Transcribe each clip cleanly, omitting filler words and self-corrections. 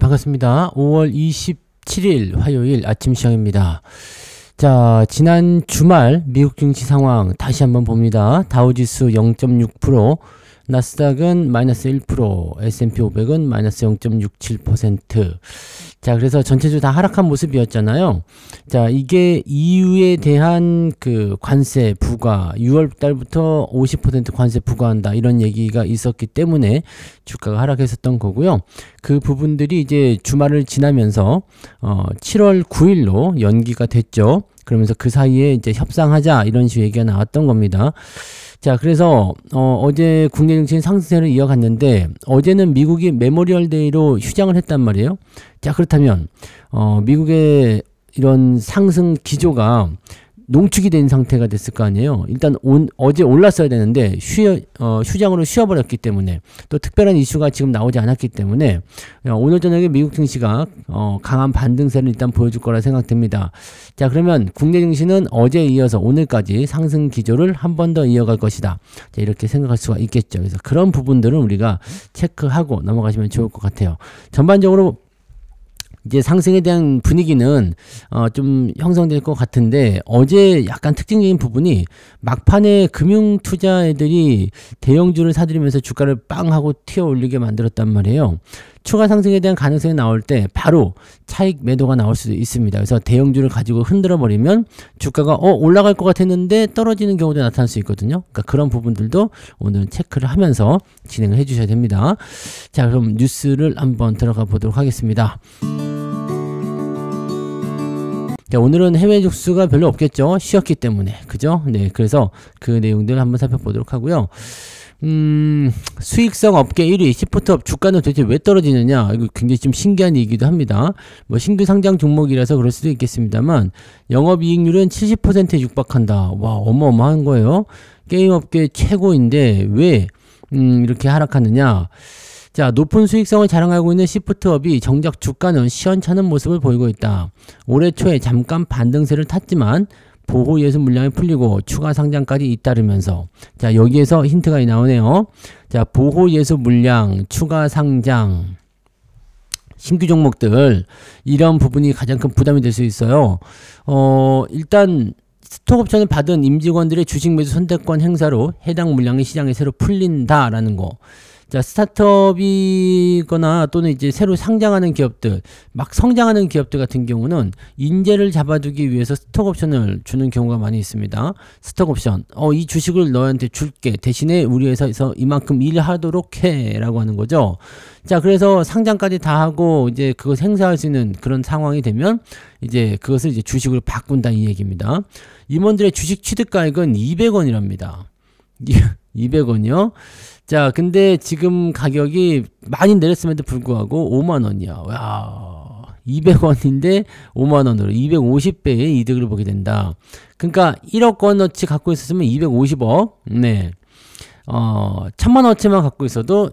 반갑습니다. 5월 27일 화요일 아침 시황입니다. 자, 지난 주말 미국 증시 상황 다시 한번 봅니다. 다우지수 0.6%, 나스닥은 마이너스 1%, S&P 500은 마이너스 0.67%. 자, 그래서 전체적으로 다 하락한 모습이었잖아요. 자, 이게 EU에 대한 그 관세 부과, 6월 달부터 50% 관세 부과한다, 이런 얘기가 있었기 때문에 주가가 하락했었던 거고요. 그 부분들이 이제 주말을 지나면서 7월 9일로 연기가 됐죠. 그러면서 그 사이에 이제 협상하자, 이런 식의 얘기가 나왔던 겁니다. 자, 그래서 어제 국내 증시는 상승세를 이어갔는데, 어제는 미국이 메모리얼 데이로 휴장을 했단 말이에요. 자, 그렇다면 미국의 이런 상승 기조가 농축이 된 상태가 됐을 거 아니에요. 일단 어제 올랐어야 되는데 휴장으로 쉬어버렸기 때문에, 또 특별한 이슈가 지금 나오지 않았기 때문에 오늘 저녁에 미국 증시가 강한 반등세를 일단 보여줄 거라 생각됩니다. 자, 그러면 국내 증시는 어제에 이어서 오늘까지 상승 기조를 한 번 더 이어갈 것이다. 자, 이렇게 생각할 수가 있겠죠. 그래서 그런 부분들은 우리가 체크하고 넘어가시면 좋을 것 같아요. 전반적으로 이제 상승에 대한 분위기는 좀 형성될 것 같은데, 어제 약간 특징적인 부분이 막판에 금융 투자애들이 대형주를 사들이면서 주가를 빵 하고 튀어 올리게 만들었단 말이에요. 추가 상승에 대한 가능성이 나올 때 바로 차익 매도가 나올 수도 있습니다. 그래서 대형주를 가지고 흔들어 버리면 주가가 올라갈 것 같았는데 떨어지는 경우도 나타날 수 있거든요. 그러니까 그런 부분들도 오늘 체크를 하면서 진행을 해 주셔야 됩니다. 자, 그럼 뉴스를 한번 들어가 보도록 하겠습니다. 자, 오늘은 해외 뉴스가 별로 없겠죠. 쉬었기 때문에. 그죠? 네. 그래서 그 내용들 한번 살펴보도록 하고요. 수익성 업계 1위 시프트업 주가는 도대체 왜 떨어지느냐, 이거 굉장히 좀 신기한 얘기도 합니다. 뭐 신규 상장 종목이라서 그럴 수도 있겠습니다만, 영업이익률은 70%에 육박한다. 와, 어마어마한 거예요. 게임 업계 최고인데 왜 이렇게 하락하느냐. 자, 높은 수익성을 자랑하고 있는 시프트업이 정작 주가는 시원찮은 모습을 보이고 있다. 올해 초에 잠깐 반등세를 탔지만 보호 예수 물량이 풀리고 추가 상장까지 잇따르면서, 자, 여기에서 힌트가 나오네요. 자, 보호 예수 물량, 추가 상장, 신규 종목들, 이런 부분이 가장 큰 부담이 될 수 있어요. 일단 스톡옵션을 받은 임직원들의 주식 매수 선택권 행사로 해당 물량이 시장에 새로 풀린다라는 거. 자, 스타트업이거나 또는 이제 새로 상장하는 기업들, 막 성장하는 기업들 같은 경우는 인재를 잡아두기 위해서 스톡옵션을 주는 경우가 많이 있습니다. 스톡옵션, 이 주식을 너한테 줄게, 대신에 우리 회사에서 이만큼 일하도록 해 라고 하는 거죠. 자, 그래서 상장까지 다 하고 이제 그것 행사할 수 있는 그런 상황이 되면 이제 그것을 이제 주식으로 바꾼다, 이 얘기입니다. 임원들의 주식 취득가액은 200원이랍니다. 200원이요? 자, 근데 지금 가격이 많이 내렸음에도 불구하고 5만원이야. 와, 200원인데 5만원으로 250배의 이득을 보게 된다. 그러니까 1억 원어치 갖고 있었으면 250억. 네. 1000만원어치만 갖고 있어도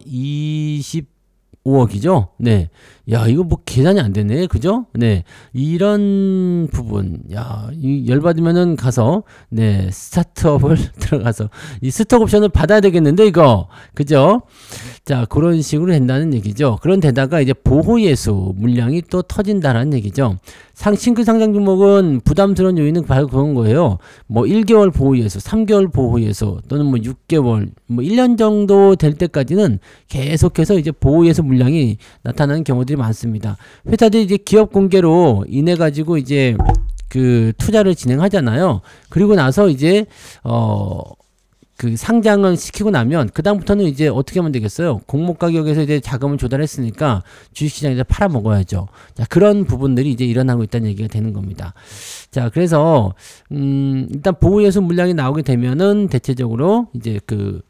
25억이죠. 네. 야, 이거 뭐 계산이 안 되네. 그죠? 네. 이런 부분. 야, 열받으면은 가서, 네, 스타트업을 들어가서 이 스톡 옵션을 받아야 되겠는데, 이거. 그죠? 자, 그런 식으로 된다는 얘기죠. 그런 데다가 이제 보호예수 물량이 또 터진다라는 얘기죠. 신규 상장 종목은 부담스러운 요인은 바로 그런 거예요. 뭐 1개월 보호예수, 3개월 보호예수, 또는 뭐 6개월, 뭐 1년 정도 될 때까지는 계속해서 이제 보호예수 물량이 나타나는 경우들이 많습니다. 회사들이 이제 기업 공개로 인해 가지고 이제 그 투자를 진행하잖아요. 그리고 나서 이제 그 상장을 시키고 나면 그다음부터는 이제 어떻게 하면 되겠어요? 공모 가격에서 이제 자금을 조달했으니까 주식시장에서 팔아 먹어야죠. 자, 그런 부분들이 이제 일어나고 있다는 얘기가 되는 겁니다. 자, 그래서 일단 보호예수 물량이 나오게 되면은 대체적으로 이제 그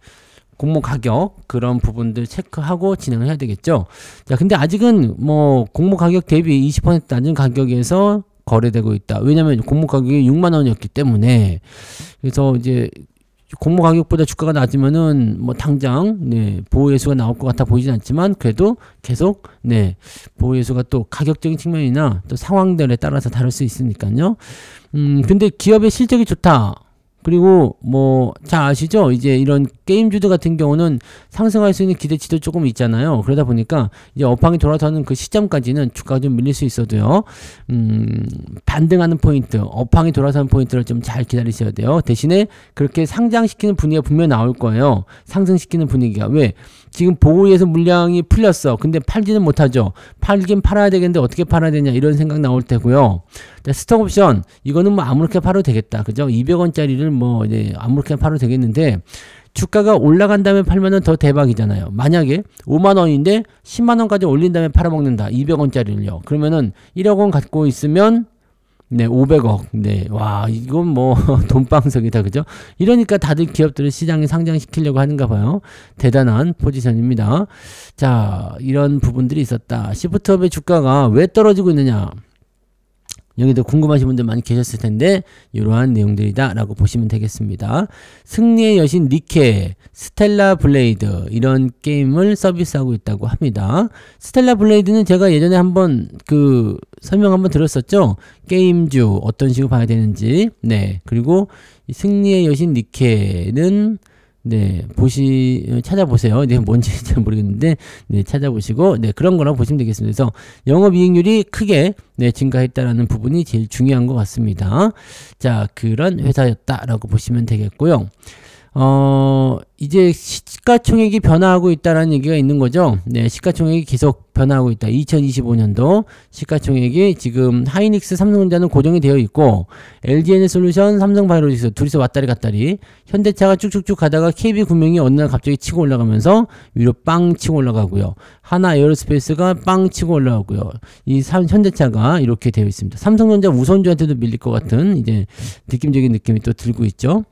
공모 가격, 그런 부분들 체크하고 진행을 해야 되겠죠. 자, 근데 아직은 뭐 공모 가격 대비 20% 낮은 가격에서 거래되고 있다. 왜냐면 공모 가격이 6만원이었기 때문에. 그래서 이제 공모 가격보다 주가가 낮으면은 뭐 당장, 네, 보호예수가 나올 것 같아 보이진 않지만, 그래도 계속, 네, 보호예수가 또 가격적인 측면이나 또 상황들에 따라서 다를 수 있으니까요. 근데 기업의 실적이 좋다. 그리고 뭐 잘 아시죠? 이제 이런 게임주들 같은 경우는 상승할 수 있는 기대치도 조금 있잖아요. 그러다 보니까 이제 업황이 돌아서는 그 시점까지는 주가가 좀 밀릴 수 있어도요. 반등하는 포인트, 업황이 돌아서는 포인트를 좀 잘 기다리셔야 돼요. 대신에 그렇게 상장시키는 분위기가 분명히 나올 거예요. 상승시키는 분위기가. 왜? 지금 보호에서 물량이 풀렸어. 근데 팔지는 못하죠. 팔긴 팔아야 되겠는데 어떻게 팔아야 되냐 이런 생각 나올 테고요. 스톡옵션 이거는 뭐 아무렇게 팔아도 되겠다. 그죠? 200원짜리를 뭐 이제 아무렇게 팔아도 되겠는데 주가가 올라간 다음에 팔면은 더 대박이잖아요. 만약에 5만원인데 10만원까지 올린 다음에 팔아먹는다. 200원짜리를요. 그러면은 1억 원 갖고 있으면 네, 500억. 네, 와, 이건 뭐, 돈방석이다. 그죠? 이러니까 다들 기업들을 시장에 상장시키려고 하는가 봐요. 대단한 포지션입니다. 자, 이런 부분들이 있었다. 시프트업의 주가가 왜 떨어지고 있느냐? 여기도 궁금하신 분들 많이 계셨을 텐데 이러한 내용들이다 라고 보시면 되겠습니다. 승리의 여신 니케, 스텔라 블레이드 이런 게임을 서비스하고 있다고 합니다. 스텔라 블레이드는 제가 예전에 한번 그 설명 한번 들었었죠. 게임주 어떤 식으로 봐야 되는지. 네, 그리고 이 승리의 여신 니케는 네, 찾아보세요. 네, 뭔지 잘 모르겠는데, 네, 찾아보시고, 네, 그런 거라고 보시면 되겠습니다. 그래서 영업이익률이 크게, 네, 증가했다라는 부분이 제일 중요한 것 같습니다. 자, 그런 회사였다라고 보시면 되겠고요. 이제 시가총액이 변화하고 있다라는 얘기가 있는 거죠. 네, 시가총액이 계속 변화하고 있다. 2025년도 시가총액이 지금 하이닉스, 삼성전자는 고정이 되어 있고 LG에너솔루션, 삼성바이오로직스 둘이서 왔다리 갔다리 현대차가 쭉쭉쭉 가다가 KB금융이 어느 날 갑자기 치고 올라가면서 위로 빵 치고 올라가고요. 하나 에어로스페이스가 빵 치고 올라가고요. 이 현대차가 이렇게 되어 있습니다. 삼성전자 우선주한테도 밀릴 것 같은 이제 느낌적인 느낌이 또 들고 있죠.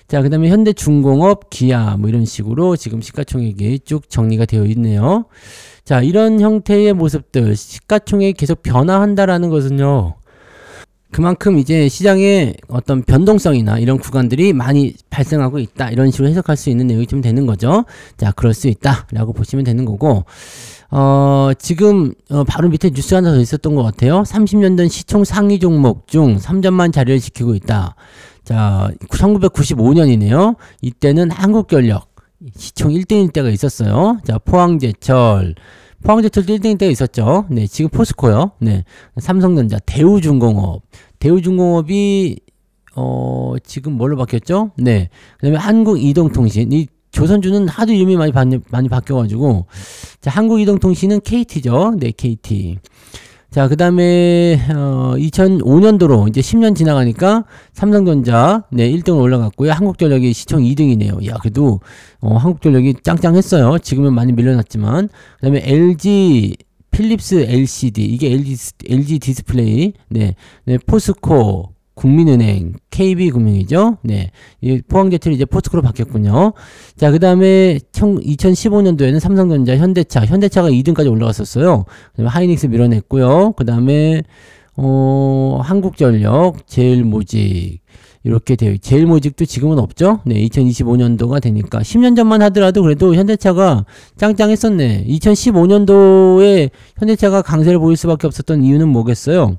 자, 그 다음에 현대중공업, 기아 뭐 이런 식으로 지금 시가총액이 쭉 정리가 되어 있네요. 자, 이런 형태의 모습들 시가총액이 계속 변화한다라는 것은요. 그만큼 이제 시장의 어떤 변동성이나 이런 구간들이 많이 발생하고 있다. 이런 식으로 해석할 수 있는 내용이 좀 되는 거죠. 자, 그럴 수 있다. 라고 보시면 되는 거고. 지금 바로 밑에 뉴스 하나 더 있었던 것 같아요. 30년 된 시총 상위 종목 중 3점만 자리를 지키고 있다. 자, 1995년이네요. 이때는 한국전력 시총 1등일 때가 있었어요. 자, 포항제철도 1등일 때가 있었죠. 네, 지금 포스코요. 네, 삼성전자, 대우중공업이 지금 뭘로 바뀌었죠? 네, 그 다음에 한국이동통신. 이 조선주는 하도 이름이 많이 바뀌어가지고, 자, 한국이동통신은 KT죠. 네, KT. 자, 그 다음에 2005년도로 이제 10년 지나가니까 삼성전자 네 1등으로 올라갔고요. 한국전력이 시총 2등이네요. 야, 그래도 한국전력이 짱짱했어요. 지금은 많이 밀려났지만. 그 다음에 LG 필립스 LCD 이게 LG 디스플레이 네, 포스코 국민은행, KB금융이죠. 네. 이 포항제철이 이제 포스코로 바뀌었군요. 자, 그 다음에 2015년도에는 삼성전자, 현대차가 2등까지 올라갔었어요. 그다음에 하이닉스 밀어냈고요. 그 다음에, 한국전력, 제일모직. 이렇게 돼요. 제일모직도 지금은 없죠? 네. 2025년도가 되니까. 10년 전만 하더라도 그래도 현대차가 짱짱했었네. 2015년도에 현대차가 강세를 보일 수밖에 없었던 이유는 뭐겠어요?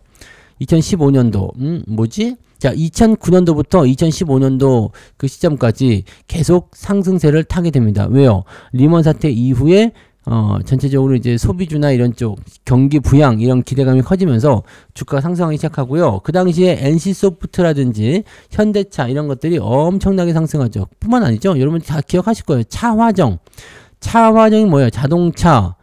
2015년도 뭐지? 자, 2009년도부터 2015년도 그 시점까지 계속 상승세를 타게 됩니다. 왜요? 리먼 사태 이후에 전체적으로 이제 소비주나 이런 쪽 경기 부양 이런 기대감이 커지면서 주가가 상승하기 시작하고요. 그 당시에 NC소프트라든지 현대차 이런 것들이 엄청나게 상승하죠. 뿐만 아니죠. 여러분 다 기억하실 거예요. 차화정이 뭐예요? 자동차,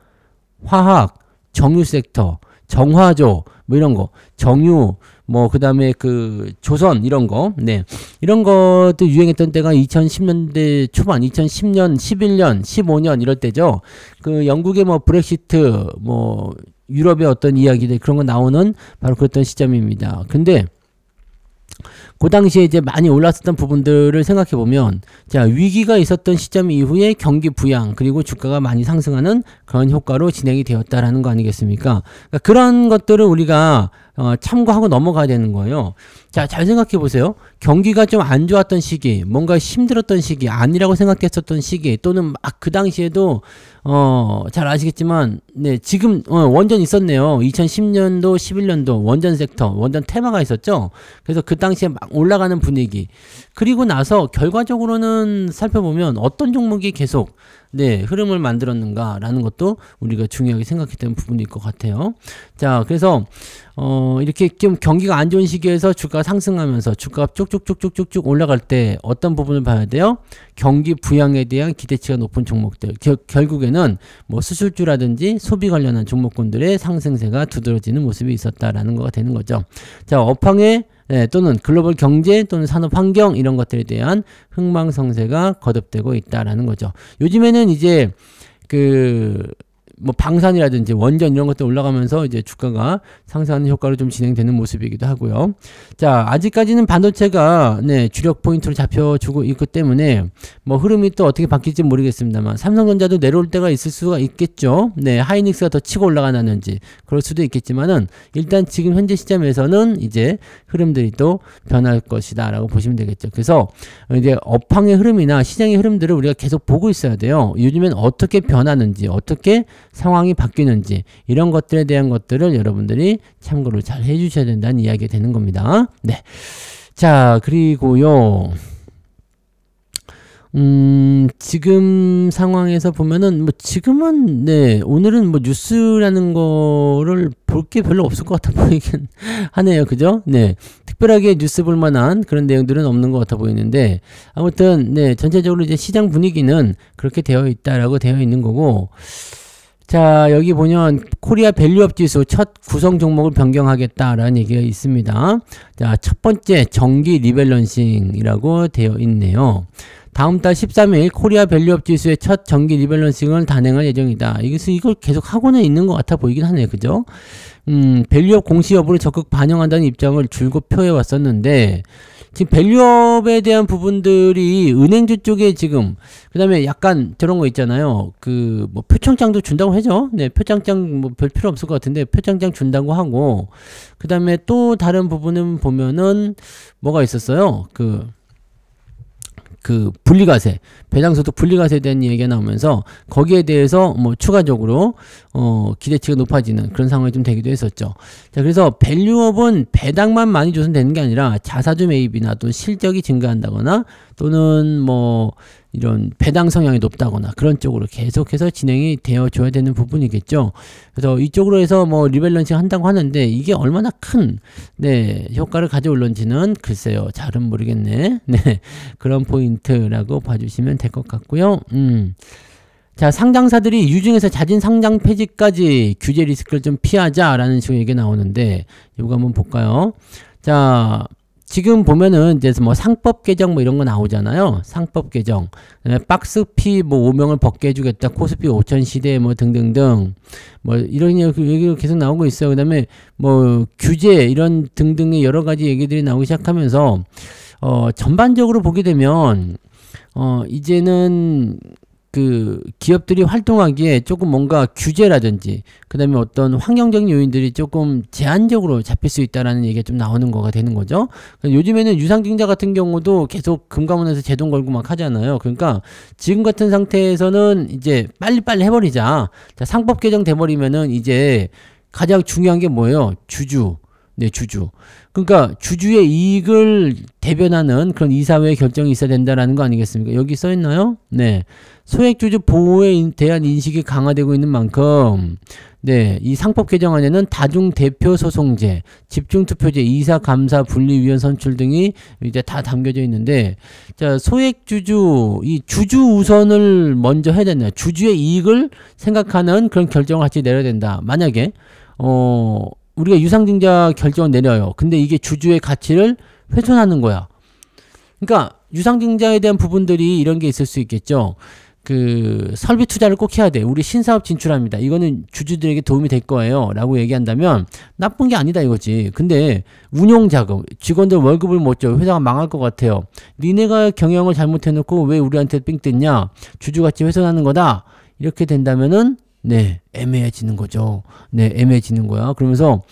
화학, 정유 섹터, 정화조 뭐 이런 거, 정유, 뭐 그 다음에 그 조선 이런 거, 네, 이런 것도 유행했던 때가 2010년대 초반, 2010년, 11년, 15년 이럴 때죠. 그 영국의 뭐 브렉시트, 뭐 유럽의 어떤 이야기들 그런 거 나오는 바로 그랬던 시점입니다. 근데 그 당시에 이제 많이 올랐었던 부분들을 생각해 보면, 자, 위기가 있었던 시점 이후에 경기 부양 그리고 주가가 많이 상승하는 그런 효과로 진행이 되었다라는 거 아니겠습니까? 그러니까 그런 것들을 우리가 참고하고 넘어가야 되는 거예요. 자, 잘 생각해 보세요. 경기가 좀 안 좋았던 시기, 뭔가 힘들었던 시기, 아니라고 생각했었던 시기, 또는 막 그 당시에도 잘 아시겠지만, 네, 지금 원전 있었네요. 2010년도, 11년도 원전 섹터, 원전 테마가 있었죠. 그래서 그 당시에 막 올라가는 분위기. 그리고 나서 결과적으로는 살펴보면 어떤 종목이 계속 흐름을 만들었는가라는 것도 우리가 중요하게 생각해야 되는 부분일 것 같아요. 자, 그래서 이렇게 좀 경기가 안 좋은 시기에서 주가가 상승하면서 주가가 쭉쭉쭉쭉쭉 올라갈 때 어떤 부분을 봐야 돼요? 경기 부양에 대한 기대치가 높은 종목들. 결국에는 뭐 수술주라든지 소비 관련한 종목군들의 상승세가 두드러지는 모습이 있었다라는 거가 되는 거죠. 자, 업황에 또는 글로벌 경제 또는 산업 환경 이런 것들에 대한 흥망성쇠가 거듭되고 있다라는 거죠. 요즘에는 이제 뭐 방산이라든지 원전 이런 것들 올라가면서 이제 주가가 상승하는 효과로 좀 진행되는 모습이기도 하고요. 자, 아직까지는 반도체가 주력 포인트로 잡혀주고 있기 때문에 뭐 흐름이 또 어떻게 바뀔지 모르겠습니다만 삼성전자도 내려올 때가 있을 수가 있겠죠. 하이닉스가 더 치고 올라가는지 그럴 수도 있겠지만은 일단 지금 현재 시점에서는 이제 흐름들이 또 변할 것이다 라고 보시면 되겠죠. 그래서 이제 업황의 흐름이나 시장의 흐름들을 우리가 계속 보고 있어야 돼요. 요즘엔 어떻게 변하는지 어떻게 상황이 바뀌는지 이런 것들에 대한 것들을 여러분들이 참고를 잘 해주셔야 된다는 이야기가 되는 겁니다. 네. 자, 그리고요. 지금 상황에서 보면은 뭐 지금은 오늘은 뭐 뉴스라는 거를 볼 게 별로 없을 것 같아 보이긴 하네요. 그죠? 특별하게 뉴스 볼 만한 그런 내용들은 없는 것 같아 보이는데 아무튼 전체적으로 이제 시장 분위기는 그렇게 되어 있다라고 되어 있는 거고, 자, 여기 보면 코리아 밸류업 지수 첫 구성 종목을 변경하겠다라는 얘기가 있습니다. 자, 첫 번째 정기 리밸런싱이라고 되어 있네요. 다음 달 13일 코리아 밸류업 지수의 첫 정기 리밸런싱을 단행할 예정이다. 이걸 계속 하고는 있는 것 같아 보이긴 하네요. 그죠? 밸류업 공시 여부를 적극 반영한다는 입장을 줄곧 표해 왔었는데, 지금 밸류업에 대한 부분들이 은행주 쪽에 지금, 그 다음에 약간 저런 거 있잖아요. 뭐 표창장도 준다고 하죠. 표창장 뭐 별 필요 없을 것 같은데 표창장 준다고 하고, 그 다음에 또 다른 부분은 보면은 뭐가 있었어요. 분리과세, 배당소득 분리과세에 대한 얘기가 나오면서 거기에 대해서 뭐 추가적으로 기대치가 높아지는 그런 상황이 좀 되기도 했었죠. 자, 그래서 밸류업은 배당만 많이 줘서 되는 게 아니라 자사주 매입이나 또 실적이 증가한다거나 또는 뭐 이런 배당 성향이 높다거나 그런 쪽으로 계속해서 진행이 되어 줘야 되는 부분이겠죠. 그래서 이쪽으로 해서 뭐 리밸런싱 한다고 하는데 이게 얼마나 큰 효과를 가져올런지는 글쎄요, 잘은 모르겠네. 그런 포인트라고 봐주시면 될 것 같고요. 자, 상장사들이 유증에서 자진 상장 폐지까지 규제 리스크를 좀 피하자라는 식으로 얘기가 나오는데 이거 한번 볼까요? 자, 지금 보면은 이제 뭐 상법 개정 뭐 이런 거 나오잖아요. 상법 개정. 박스피 뭐 5명을 벗게 해주겠다. 코스피 5천 시대 뭐 등등등. 뭐 이런 얘기가 계속 나오고 있어요. 그 다음에 뭐 규제 이런 등등의 여러 가지 얘기들이 나오기 시작하면서 전반적으로 보게 되면 이제는 기업들이 활동하기에 조금 뭔가 규제라든지 그 다음에 어떤 환경적인 요인들이 조금 제한적으로 잡힐 수 있다라는 얘기가 좀 나오는 거가 되는 거죠. 요즘에는 유상증자 같은 경우도 계속 금감원에서 제동 걸고 막 하잖아요. 그러니까 지금 같은 상태에서는 이제 빨리빨리 해버리자. 자, 상법 개정 돼버리면은 이제 가장 중요한 게 뭐예요? 주주. 주주. 그러니까 주주의 이익을 대변하는 그런 이사회의 결정이 있어야 된다라는 거 아니겠습니까? 여기 써 있나요? 소액주주 보호에 대한 인식이 강화되고 있는 만큼 이 상법 개정안에는 다중대표 소송제, 집중투표제, 이사감사 분리위원 선출 등이 이제 다 담겨져 있는데, 자, 소액주주, 이 주주 우선을 먼저 해야 된다. 주주의 이익을 생각하는 그런 결정을 같이 내려야 된다. 만약에 우리가 유상증자 결정을 내려요. 근데 이게 주주의 가치를 훼손하는 거야. 그러니까 유상증자에 대한 부분들이 이런 게 있을 수 있겠죠. 설비 투자를 꼭 해야 돼. 우리 신사업 진출합니다. 이거는 주주들에게 도움이 될 거예요. 라고 얘기한다면 나쁜 게 아니다 이거지. 근데 운용자금, 직원들 월급을 못 줘. 회사가 망할 것 같아요. 니네가 경영을 잘못해놓고 왜 우리한테 삥 뜯냐. 주주가치 훼손하는 거다. 이렇게 된다면은 애매해지는 거죠. 애매해지는 거야. 그러면서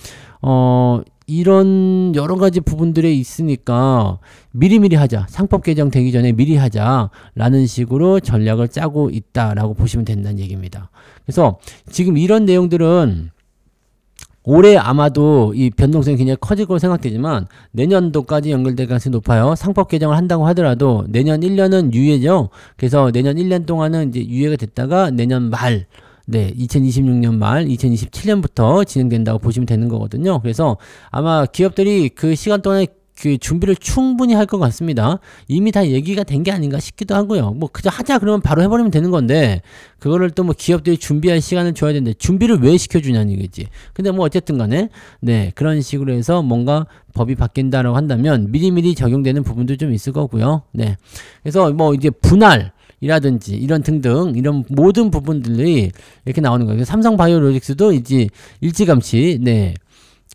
이런 여러 가지 부분들이 있으니까 미리미리 하자. 상법 개정 되기 전에 미리 하자. 라는 식으로 전략을 짜고 있다라고 보시면 된다는 얘기입니다. 그래서 지금 이런 내용들은 올해 아마도 이 변동성이 굉장히 커질 거로 생각되지만 내년도까지 연결될 가능성이 높아요. 상법 개정을 한다고 하더라도 내년 1년은 유예죠. 그래서 내년 1년 동안은 이제 유예가 됐다가 내년 말, 네, 2026년 말, 2027년부터 진행된다고 보시면 되는 거거든요. 그래서 아마 기업들이 그 시간 동안에 그 준비를 충분히 할 것 같습니다. 이미 다 얘기가 된 게 아닌가 싶기도 하고요. 뭐 그저 하자 그러면 바로 해버리면 되는 건데 그거를 또 뭐 기업들이 준비할 시간을 줘야 되는데 준비를 왜 시켜주냐는 얘기지. 근데 뭐 어쨌든 간에 네, 그런 식으로 해서 뭔가 법이 바뀐다라고 한다면 미리미리 적용되는 부분도 좀 있을 거고요. 네, 그래서 뭐 이제 분할 이라든지 이런 등등 이런 모든 부분들이 이렇게 나오는 거예요. 삼성바이오로직스도 이제 일찌감치 네,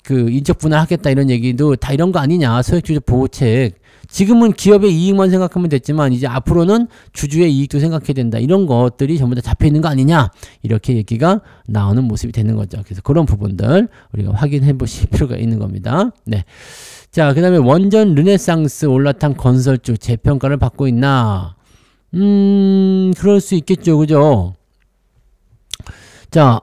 그 인적 분할하겠다 이런 얘기도 다 이런 거 아니냐. 소액주주 보호책. 지금은 기업의 이익만 생각하면 됐지만 이제 앞으로는 주주의 이익도 생각해야 된다. 이런 것들이 전부 다 잡혀 있는 거 아니냐. 이렇게 얘기가 나오는 모습이 되는 거죠. 그래서 그런 부분들 우리가 확인해 보실 필요가 있는 겁니다. 네. 자, 그 다음에 원전 르네상스 올라탄 건설주 재평가를 받고 있나? 그럴 수 있겠죠. 그죠? 자,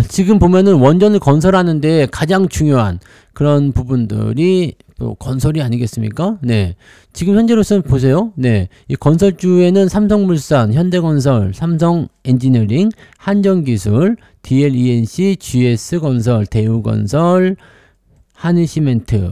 지금 보면은 원전을 건설하는데 가장 중요한 그런 부분들이 또 건설이 아니겠습니까? 네. 지금 현재로서는 보세요. 네. 이 건설주에는 삼성물산, 현대건설, 삼성엔지니어링, 한전기술, DLENC, GS건설, 대우건설, 한일시멘트,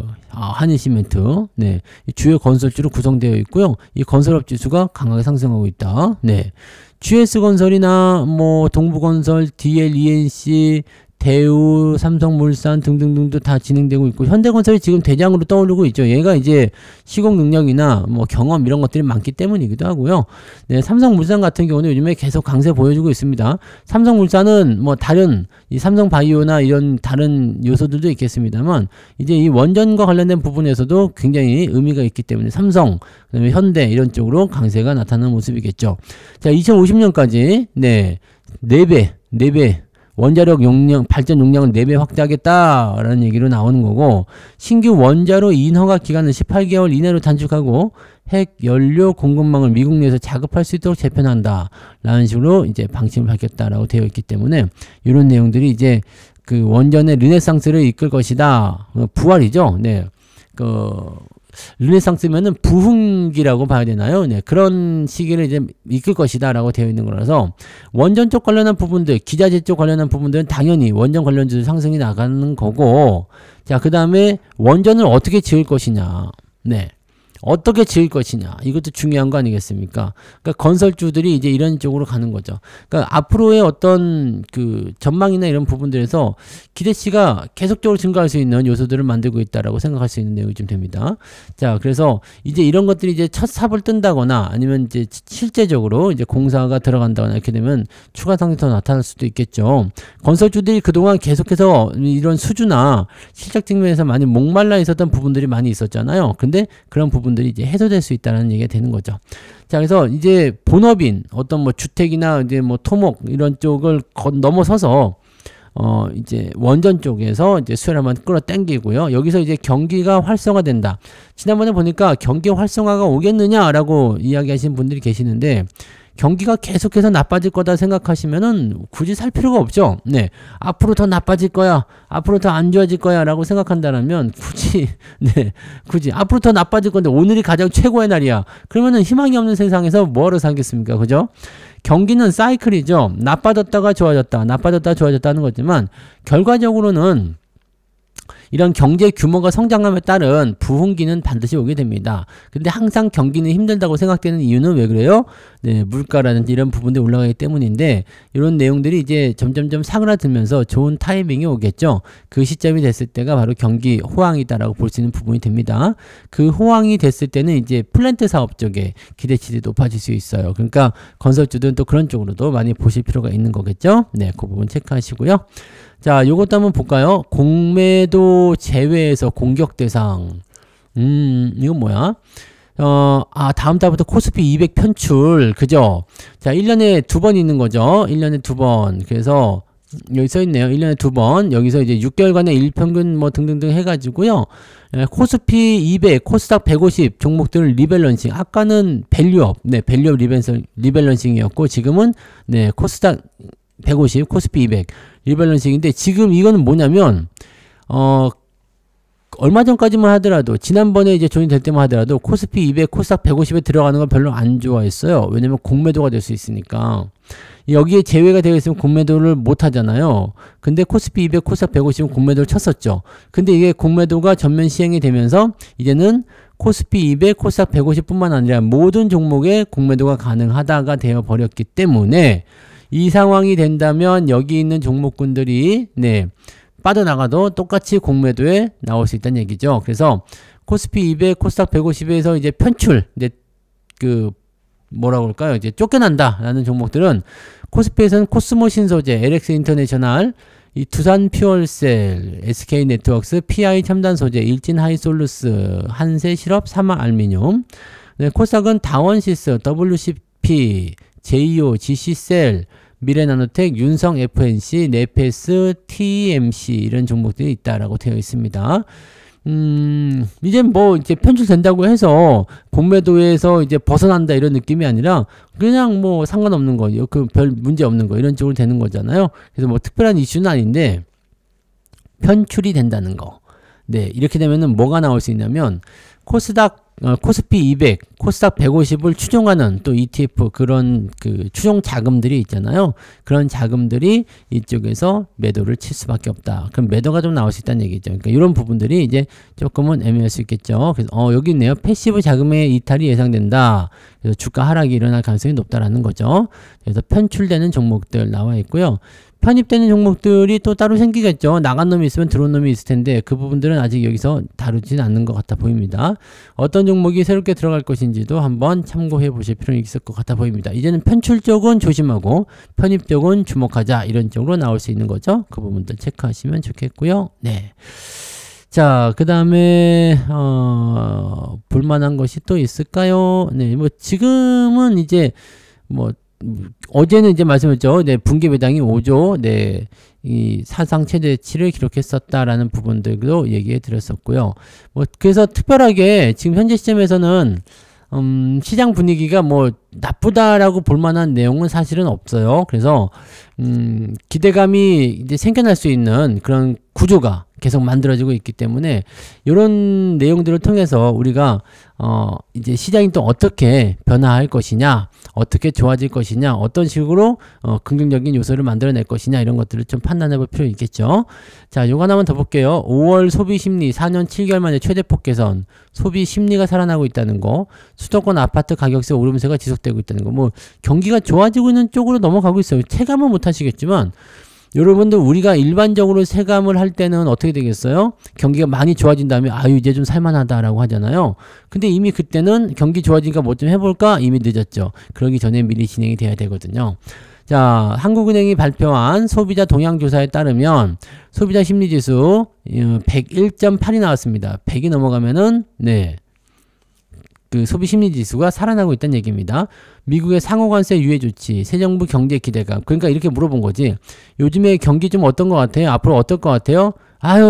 네. 주요 건설주로 구성되어 있고요. 이 건설업 지수가 강하게 상승하고 있다. 네. GS건설이나 뭐 동부건설, DLENC, 대우, 삼성물산 등등등도 다 진행되고 있고 현대건설이 지금 대장으로 떠오르고 있죠. 얘가 이제 시공 능력이나 뭐 경험 이런 것들이 많기 때문이기도 하고요. 네, 삼성물산 같은 경우는 요즘에 계속 강세 보여주고 있습니다. 삼성물산은 뭐 다른 이 삼성바이오나 이런 다른 요소들도 있겠습니다만 이제 이 원전과 관련된 부분에서도 굉장히 의미가 있기 때문에 삼성, 그다음에 현대 이런 쪽으로 강세가 나타나는 모습이겠죠. 자, 2050년까지 네, 4배 원자력 용량, 발전 용량을 4배 확대하겠다라는 얘기로 나오는 거고, 신규 원자로 인허가 기간을 18개월 이내로 단축하고, 핵 연료 공급망을 미국 내에서 자급할 수 있도록 재편한다. 라는 식으로 이제 방침을 밝혔다라고 되어 있기 때문에, 이런 내용들이 이제 그 원전의 르네상스를 이끌 것이다. 부활이죠. 네. 르네상스면은 부흥기라고 봐야 되나요? 네, 그런 시기를 이제 이끌 것이다 라고 되어 있는 거라서 원전 쪽 관련한 부분들, 기자재 쪽 관련한 부분들은 당연히 원전 관련주들 상승이 나가는 거고, 자, 그 다음에 원전을 어떻게 지을 것이냐. 네. 어떻게 지을 것이냐. 이것도 중요한 거 아니겠습니까? 그러니까 건설주들이 이제 이런 쪽으로 가는 거죠. 그러니까 앞으로의 어떤 그 전망이나 이런 부분들에서 기대치가 계속적으로 증가할 수 있는 요소들을 만들고 있다라고 생각할 수 있는 내용이 좀 됩니다. 자, 그래서 이제 이런 것들이 이제 첫 삽을 뜬다거나 아니면 이제 실제적으로 이제 공사가 들어간다거나 이렇게 되면 추가 상승이 더 나타날 수도 있겠죠. 건설주들이 그동안 계속해서 이런 수주나 실적 측면에서 많이 목말라 있었던 부분들이 많이 있었잖아요. 근데 그런 부분들이 이제 해소될 수 있다는 얘기가 되는 거죠. 자, 그래서 이제 본업인 어떤 뭐 주택이나 이제 뭐 토목 이런 쪽을 넘어서서 이제 원전 쪽에서 이제 수혜를 한번 끌어당기고요. 여기서 이제 경기가 활성화된다. 지난번에 보니까 경기 활성화가 오겠느냐라고 이야기하시는 분들이 계시는데 경기가 계속해서 나빠질 거다 생각하시면은 굳이 살 필요가 없죠. 네. 앞으로 더 나빠질 거야. 앞으로 더 안 좋아질 거야. 라고 생각한다면 굳이 앞으로 더 나빠질 건데 오늘이 가장 최고의 날이야. 그러면은 희망이 없는 세상에서 뭐하러 살겠습니까? 그죠? 경기는 사이클이죠. 나빠졌다가 좋아졌다. 나빠졌다가 좋아졌다는 거지만 결과적으로는 이런 경제 규모가 성장함에 따른 부흥기는 반드시 오게 됩니다. 근데 항상 경기는 힘들다고 생각되는 이유는 왜 그래요? 네, 물가라든지 이런 부분들이 올라가기 때문인데 이런 내용들이 이제 점점점 사그라들면서 좋은 타이밍이 오겠죠. 그 시점이 됐을 때가 바로 경기 호황이다라고 볼 수 있는 부분이 됩니다. 그 호황이 됐을 때는 이제 플랜트 사업 쪽에 기대치들이 높아질 수 있어요. 그러니까 건설주들은 또 그런 쪽으로도 많이 보실 필요가 있는 거겠죠. 네, 그 부분 체크하시고요. 자, 요것도 한번 볼까요? 공매도 제외해서 공격 대상. 이건 뭐야? 다음 달부터 코스피 200 편출. 그죠? 자, 1년에 2번 있는 거죠. 1년에 2번. 그래서, 여기 써있네요. 1년에 2번. 여기서 이제 6개월간의 일평균 뭐 등등등 해가지고요. 코스피 200, 코스닥 150 종목들 리밸런싱. 아까는 밸류업. 네, 밸류업 리밸런싱이었고, 지금은, 네, 코스닥 150, 코스피 200 리밸런싱인데 지금 이거는 뭐냐면 얼마 전까지만 하더라도 지난번에 이제 조인이 될 때만 하더라도 코스피 200, 코스닥 150에 들어가는 걸 별로 안 좋아했어요. 왜냐면 공매도가 될 수 있으니까. 여기에 제외가 되어 있으면 공매도를 못 하잖아요. 근데 코스피 200, 코스닥 150은 공매도를 쳤었죠. 근데 이게 공매도가 전면 시행이 되면서 이제는 코스피 200, 코스닥 150뿐만 아니라 모든 종목에 공매도가 가능하다가 되어 버렸기 때문에 이 상황이 된다면 여기 있는 종목군들이 빠져나가도 똑같이 공매도에 나올 수 있다는 얘기죠. 그래서 코스피 200, 코스닥 150에서 이제 편출, 뭐라고 할까요? 이제 쫓겨난다 라는 종목들은 코스피에서는 코스모 신소재, LX 인터내셔널, 이 두산 퓨얼셀, SK 네트워크스, PI 첨단 소재, 일진 하이솔루스, 한세 실업, 사마 알미늄. 코스닥은 다원시스, WCP, JO, GC셀, 미래나노텍, 윤성 FNC, 네페스, TMC 이런 종목들이 있다라고 되어 있습니다. 이제 이제 편출된다고 해서 공매도에서 이제 벗어난다 이런 느낌이 아니라 그냥 상관없는 거, 별 문제 없는 거 이런 쪽으로 되는 거잖아요. 그래서 특별한 이슈는 아닌데 편출이 된다는 거. 이렇게 되면은 뭐가 나올 수 있냐면 코스피 200, 코스닥 150을 추종하는 또 ETF 그런 추종 자금들이 있잖아요. 그런 자금들이 이쪽에서 매도를 칠 수밖에 없다. 그럼 매도가 좀 나올 수 있다는 얘기죠. 그러니까 이런 부분들이 이제 조금은 애매할 수 있겠죠. 그래서 여기 있네요. 패시브 자금의 이탈이 예상된다. 그래서 주가 하락이 일어날 가능성이 높다라는 거죠. 그래서 편출되는 종목들 나와 있고요. 편입되는 종목들이 또 따로 생기겠죠. 나간 놈이 있으면 들어온 놈이 있을 텐데 그 부분들은 아직 여기서 다루지는 않는 것 같아 보입니다. 어떤 종목이 새롭게 들어갈 것인지도 한번 참고해 보실 필요는 있을 것 같아 보입니다. 이제는 편출 쪽은 조심하고 편입 쪽은 주목하자 이런 쪽으로 나올 수 있는 거죠. 그 부분들 체크하시면 좋겠고요. 자, 그 다음에 볼만한 것이 또 있을까요? 지금은 이제 어제는 이제 말씀했죠. 분기 배당이 5조, 이 사상 최대치를 기록했었다라는 부분들도 얘기해 드렸었고요. 그래서 특별하게 지금 현재 시점에서는 시장 분위기가 나쁘다라고 볼 만한 내용은 사실은 없어요. 그래서 기대감이 이제 생겨날 수 있는 그런 구조가 계속 만들어지고 있기 때문에 이런 내용들을 통해서 우리가 이제 시장이 또 어떻게 변화할 것이냐, 어떻게 좋아질 것이냐, 어떤 식으로 긍정적인 요소를 만들어낼 것이냐 이런 것들을 좀 판단해 볼 필요 있겠죠. 자, 요거 하나만 더 볼게요. 5월 소비 심리 4년 7개월 만에 최대폭 개선, 소비 심리가 살아나고 있다는 거, 수도권 아파트 가격세 오름세가 지속되고 있다는 거, 경기가 좋아지고 있는 쪽으로 넘어가고 있어요. 체감은 못 하시겠지만 여러분들 우리가 일반적으로 체감을 할 때는 어떻게 되겠어요? 경기가 많이 좋아진 다음에 이제 좀 살만하다라고 하잖아요. 근데 이미 그때는 경기 좋아지니까 뭐 좀 해볼까? 이미 늦었죠. 그러기 전에 미리 진행이 돼야 되거든요. 자, 한국은행이 발표한 소비자 동향조사에 따르면 소비자 심리지수 101.8이 나왔습니다. 100이 넘어가면은 그 소비 심리 지수가 살아나고 있다는 얘기입니다. 미국의 상호관세 유예 조치, 새 정부 경제 기대감. 그러니까 이렇게 물어본 거지. 요즘에 경기 좀 어떤 것 같아요? 앞으로 어떨 것 같아요?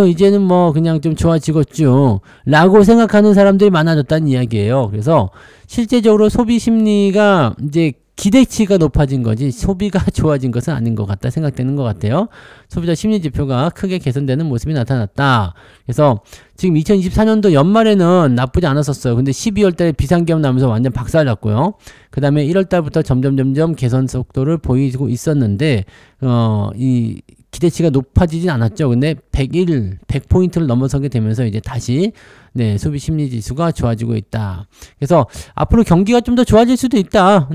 이제는 그냥 좀 좋아지겠죠. 라고 생각하는 사람들이 많아졌다는 이야기예요. 그래서 실제적으로 소비 심리가 이제 기대치가 높아진 거지 소비가 좋아진 것은 아닌 것 같다 생각되는 것 같아요. 소비자 심리 지표가 크게 개선되는 모습이 나타났다. 그래서 지금 2024년도 연말에는 나쁘지 않았었어요. 근데 12월 달에 비상계엄 나면서 완전 박살났고요. 그 다음에 1월 달부터 점점 개선 속도를 보이고 있었는데 이 기대치가 높아지진 않았죠. 근데 100포인트를 넘어서게 되면서 이제 다시 소비 심리 지수가 좋아지고 있다. 그래서 앞으로 경기가 좀 더 좋아질 수도 있다.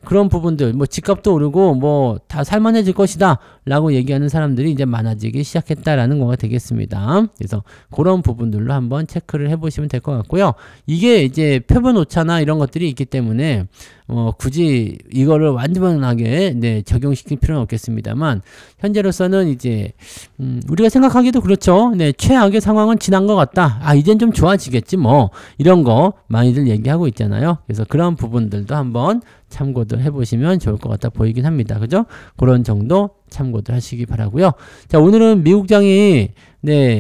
그런 부분들, 집값도 오르고 다 살만해질 것이다 라고 얘기하는 사람들이 이제 많아지기 시작했다라는 거가 되겠습니다. 그래서 그런 부분들로 한번 체크를 해보시면 될 것 같고요. 이게 이제 표본 오차나 이런 것들이 있기 때문에 굳이 이거를 완전하게 적용시킬 필요는 없겠습니다만 현재로서는 이제 우리가 생각하기도 그렇죠. 최악의 상황은 지난 것 같다. 이젠 좀 좋아지겠지 이런 거 많이들 얘기하고 있잖아요. 그래서 그런 부분들도 한번 참고들 해보시면 좋을 것 같아 보이긴 합니다. 그죠? 그런 정도 참고들 하시기 바라고요. 자, 오늘은 미국장이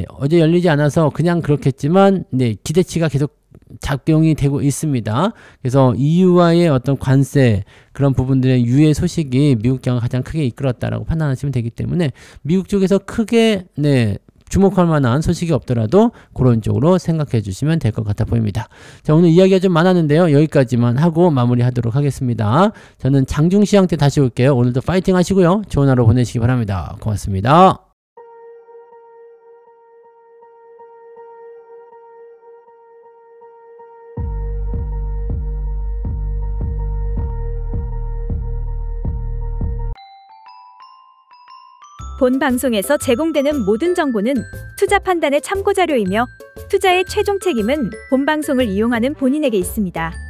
어제 열리지 않아서 그냥 그렇겠지만 기대치가 계속 작용이 되고 있습니다. 그래서 EU와의 어떤 관세 그런 부분들의 유예 소식이 미국장을 가장 크게 이끌었다라고 판단하시면 되기 때문에 미국 쪽에서 크게 주목할 만한 소식이 없더라도 그런 쪽으로 생각해 주시면 될 것 같아 보입니다. 자, 오늘 이야기가 좀 많았는데요. 여기까지만 하고 마무리하도록 하겠습니다. 저는 장중시장 때 다시 올게요. 오늘도 파이팅 하시고요. 좋은 하루 보내시기 바랍니다. 고맙습니다. 본 방송에서 제공되는 모든 정보는 투자 판단의 참고 자료이며 투자의 최종 책임은 본 방송을 이용하는 본인에게 있습니다.